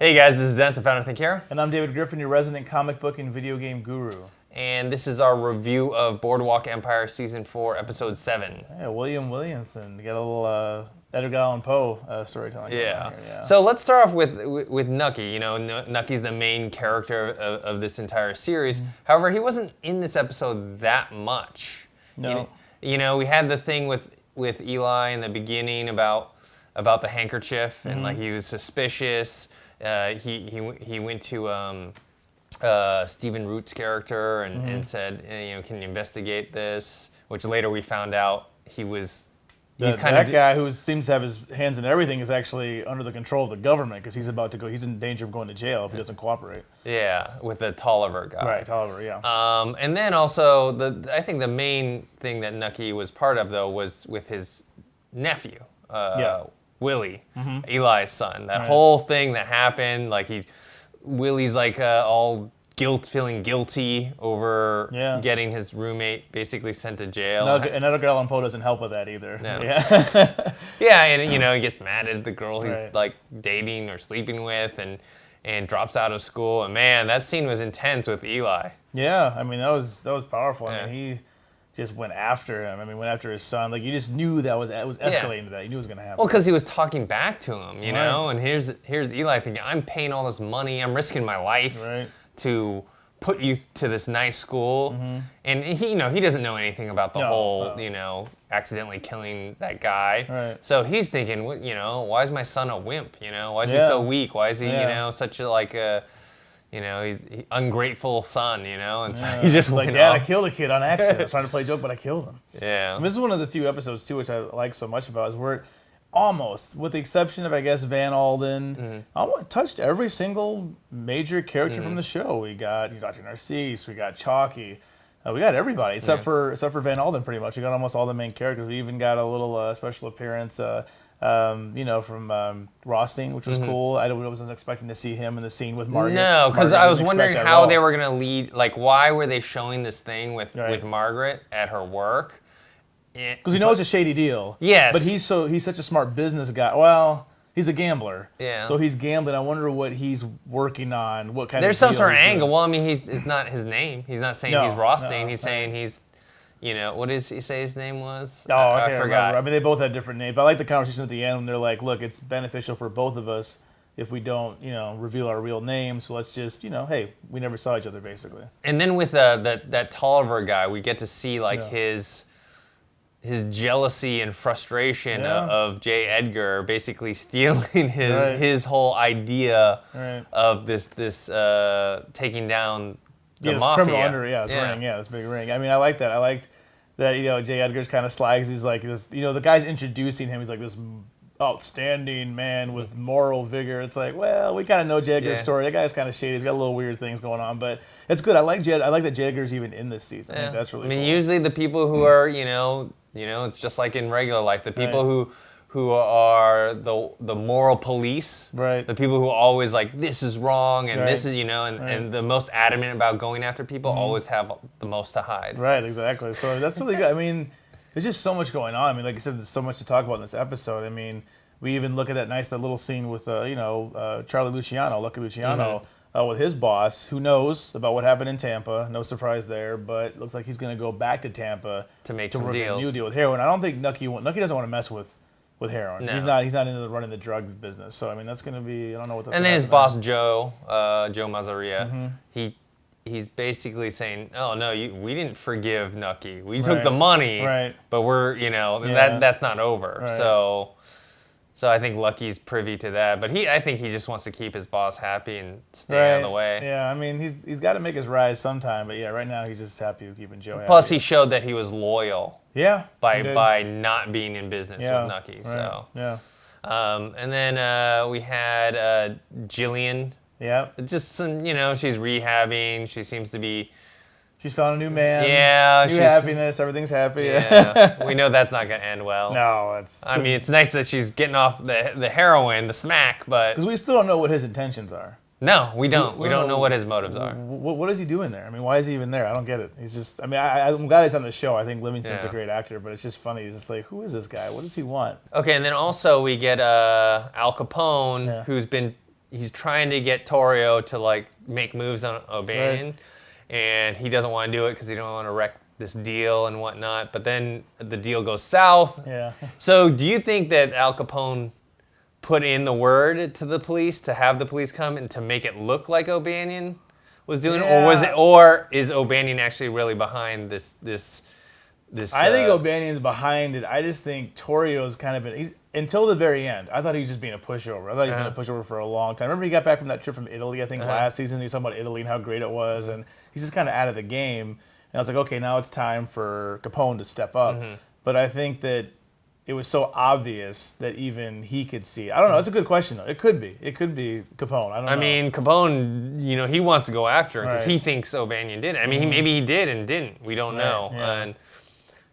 Hey guys, this is Dennis, the founder of Think Hero. And I'm David Griffin, your resident comic book and video game guru. And this is our review of Boardwalk Empire Season 4, Episode 7. Yeah, William Williamson. You got a little Edgar Allan Poe storytelling. Yeah. So let's start off with Nucky. You know, Nucky's the main character of this entire series. Mm-hmm. However, he wasn't in this episode that much. No. You know, we had the thing with Eli in the beginning about the handkerchief, and like he was suspicious. He went to Stephen Root's character and said, you know, can you investigate this? Which later we found out that guy who seems to have his hands in everything is actually under the control of the government because he's about to go. He's in danger of going to jail if he doesn't cooperate. Yeah, with the Tolliver guy. Right, Tolliver. Yeah. And then also I think the main thing that Nucky was part of though was with his nephew. Willie, Eli's son. That whole thing that happened, like Willie's like all feeling guilty over getting his roommate basically sent to jail. And Edgar Allan Poe doesn't help with that either. No. Yeah. Yeah, and you know, he gets mad at the girl he's like dating or sleeping with and drops out of school. And man, that scene was intense with Eli. Yeah, I mean that was powerful. I mean he just went after him. I mean, went after his son. Like, you just knew that was escalating to that. You knew it was going to happen. Well, because he was talking back to him, you know? And here's Eli thinking, I'm paying all this money. I'm risking my life to put you to this nice school. And he doesn't know anything about the whole, you know, accidentally killing that guy. Right. So he's thinking, you know, why is my son a wimp? You know, why is he so weak? Why is he, you know, such a, you know, he's ungrateful son, you know, and so he just went like, Dad, off. I killed a kid on accident. I was trying to play a joke, but I killed him. Yeah. And this is one of the few episodes, too, which I like so much about, is where almost, with the exception of, I guess, Van Alden, almost touched every single major character from the show. We got Dr. Narcisse, we got Chalky, we got everybody, except for Van Alden, pretty much. We got almost all the main characters. We even got a little special appearance, you know, from Rothstein, which was cool. I wasn't expecting to see him in the scene with Margaret. No, because I was wondering how they were going to lead, like, why were they showing this thing with Margaret at her work? Because we know it's a shady deal. Yes. But he's such a smart business guy. Well, he's a gambler. Yeah. So he's gambling. I wonder what he's working on, what kind There's of some sort of angle. Well, I mean, it's not his name. He's not saying he's Rothstein. He's saying he's... You know, what did he say his name was? Oh, I forgot. Remember. I mean, they both had different names. But I like the conversation at the end when they're like, look, it's beneficial for both of us if we don't, you know, reveal our real names. So let's just, you know, hey, we never saw each other, basically. And then with that Tolliver guy, we get to see, like, his jealousy and frustration of J. Edgar basically stealing his whole idea of this taking down the this mafia. Criminal under, ring, this big ring. I mean, I like that. I liked that, you know, J. Edgar's kind of sly because he's like this, you know, the guy's introducing him. He's like this outstanding man with moral vigor. It's like, well, we kind of know J. Edgar's story. That guy's kind of shady. He's got a little weird things going on, but it's good. I like that J. Edgar's even in this season. I think that's really cool. Usually the people who are, you know, it's just like in regular life. The people who are the moral police, the people who always like, this is wrong and this is, you know, and the most adamant about going after people always have the most to hide. Right, exactly. So that's really good. I mean, there's just so much going on. I mean, like I said, there's so much to talk about in this episode. I mean, we even look at that little scene with, you know, Charlie Luciano, Lucky Luciano, with his boss, who knows about what happened in Tampa. No surprise there, but it looks like he's going to go back to Tampa to make some deals. A new deal with heroin. I don't think Nucky doesn't want to mess with heroin. No. He's not into running the drug business. So I mean that's gonna be, I don't know what that's. And then his boss Joe Mazzaria, he's basically saying, oh no, we didn't forgive Nucky. We took the money, but we're, you know, that's not over. So I think Lucky's privy to that, but I think he just wants to keep his boss happy and stay out of the way. Yeah, I mean he's got to make his rise sometime, but yeah, right now he's just happy with keeping Joe happy. Plus he showed that he was loyal. Yeah. By not being in business with Nucky. So. Yeah. And then we had Jillian. Yeah. Just some, you know, she's rehabbing. She seems to be. She's found a new man. Yeah. New happiness. Everything's happy. Yeah. We know that's not going to end well. No, I mean, it's nice that she's getting off the heroin, the smack, but. Because we still don't know what his intentions are. No, we don't. We don't know what his motives are. What is he doing there? I mean, why is he even there? I don't get it. He's just, I mean, I'm glad he's on the show. I think Livingston's a great actor, but it's just funny. He's just like, who is this guy? What does he want? Okay, and then also we get Al Capone, who's been he's trying to get Torrio to like make moves on O'Banion, and he doesn't want to do it because he don't want to wreck this deal and whatnot. But then the deal goes south. Yeah. So do you think that Al Capone put in the word to the police to have the police come and to make it look like O'Banion was doing it, or is O'Banion actually really behind this? I think O'Banion's behind it. I just think Torrio's kind of he's until the very end. I thought he was just being a pushover. I thought he was being a pushover for a long time. Remember he got back from that trip from Italy, I think last season. He was talking about Italy and how great it was, and he's just kind of out of the game. And I was like, okay, now it's time for Capone to step up. But I think that it was so obvious that even he could see it. I don't know. It's a good question, though. It could be. It could be Capone. I don't know. I mean, Capone, he wants to go after him because he thinks O'Banion did it. I mean, maybe he did and didn't. We don't know. Yeah. And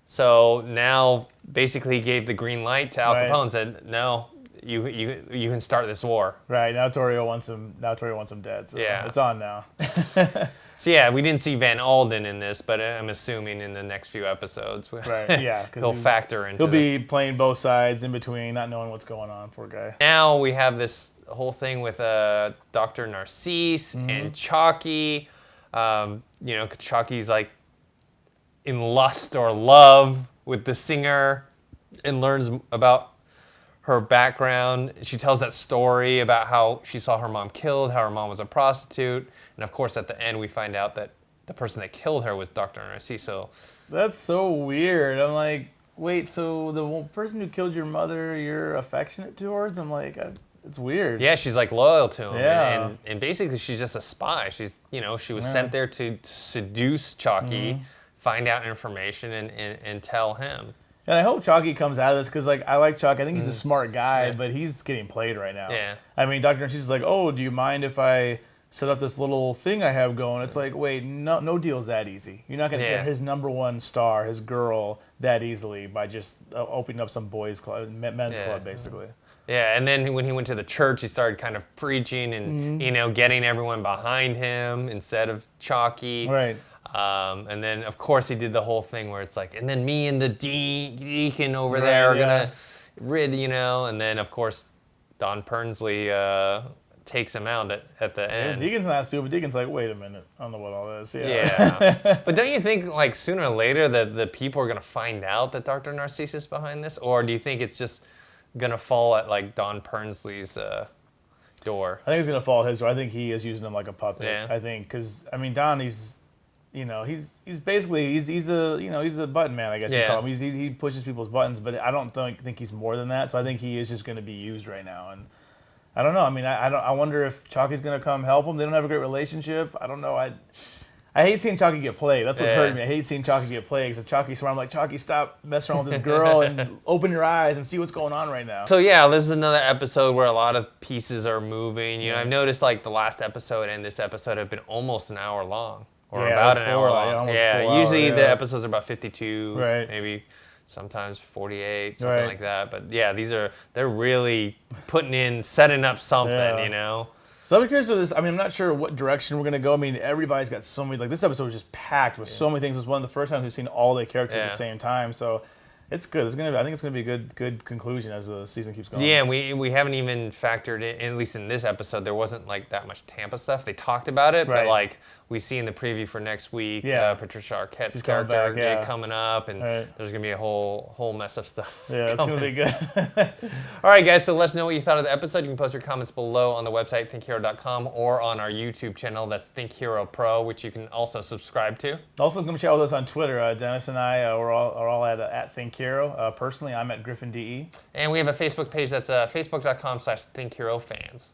so now basically he gave the green light to Al Capone and said, no, you can start this war. Right. Now Torrio wants him dead. So it's on now. So yeah, we didn't see Van Alden in this, but I'm assuming in the next few episodes, right? Yeah, he'll factor into. He'll be playing both sides in between, not knowing what's going on. Poor guy. Now we have this whole thing with Dr. Narcisse and Chalky. Chalky's like in lust or love with the singer, and learns about her background. She tells that story about how she saw her mom killed, how her mom was a prostitute. And of course, at the end, we find out that the person that killed her was Dr. Narciso. That's so weird. I'm like, wait, so the person who killed your mother, you're affectionate towards? I'm like, it's weird. Yeah, she's like loyal to him. Yeah. And basically, she's just a spy. She's, she was sent there to seduce Chalky, find out information, and tell him. And I hope Chalky comes out of this because, I like Chalky. I think he's a smart guy, but he's getting played right now. Yeah. I mean, Dr. Narciso's like, oh, do you mind if I set up this little thing I have going? It's like, wait, no deal's that easy. You're not going to get his number one star, his girl, that easily by just opening up some boys' club, men's club, basically. Yeah, and then when he went to the church, he started kind of preaching and, getting everyone behind him instead of Chalky. Right. And then, of course, he did the whole thing where it's like, and then me and the deacon over there are going to rid, and then, of course, Don Pernsley takes him out at the end. Deacon's not stupid. Deacon's like, wait a minute, I don't know what all this. Yeah. But don't you think, sooner or later that the people are going to find out that Dr. Narcisse is behind this? Or do you think it's just going to fall at, Don Pernsley's door? I think it's going to fall at his door. I think he is using him like a puppet. Yeah. I think, because, Don, he's basically he's a button man, I guess you call him. He pushes people's buttons, but I don't think he's more than that. So I think he is just going to be used right now, and I don't know. I wonder if Chalky's going to come help him. They don't have a great relationship. I don't know. I hate seeing Chalky get played. That's what's hurting me. I hate seeing Chalky get played because if Chalky's smart, I'm like, Chalky, stop messing around with this girl and open your eyes and see what's going on right now. So yeah, this is another episode where a lot of pieces are moving. I've noticed the last episode and this episode have been almost an hour long. Or about an hour long. Usually the episodes are about 52, maybe sometimes 48, something like that. But yeah, they're really setting up something, So I'm curious with this. I'm not sure what direction we're going to go. Everybody's got so many, this episode was just packed with so many things. It's one of the first times we've seen all the characters at the same time. So it's good. I think it's going to be a good conclusion as the season keeps going. Yeah, and we haven't even factored in, at least in this episode, there wasn't that much Tampa stuff. They talked about it, but we see in the preview for next week, Patricia Arquette's character coming up, and there's going to be a whole mess of stuff. Yeah, it's going to be good. All right, guys, so let us know what you thought of the episode. You can post your comments below on the website, thinkhero.com, or on our YouTube channel, that's Think Hero Pro, which you can also subscribe to. Also, come chat with us on Twitter. Dennis and I are all at Think Hero. Personally, I'm at Griffin DE. And we have a Facebook page that's facebook.com/ThinkHeroFans.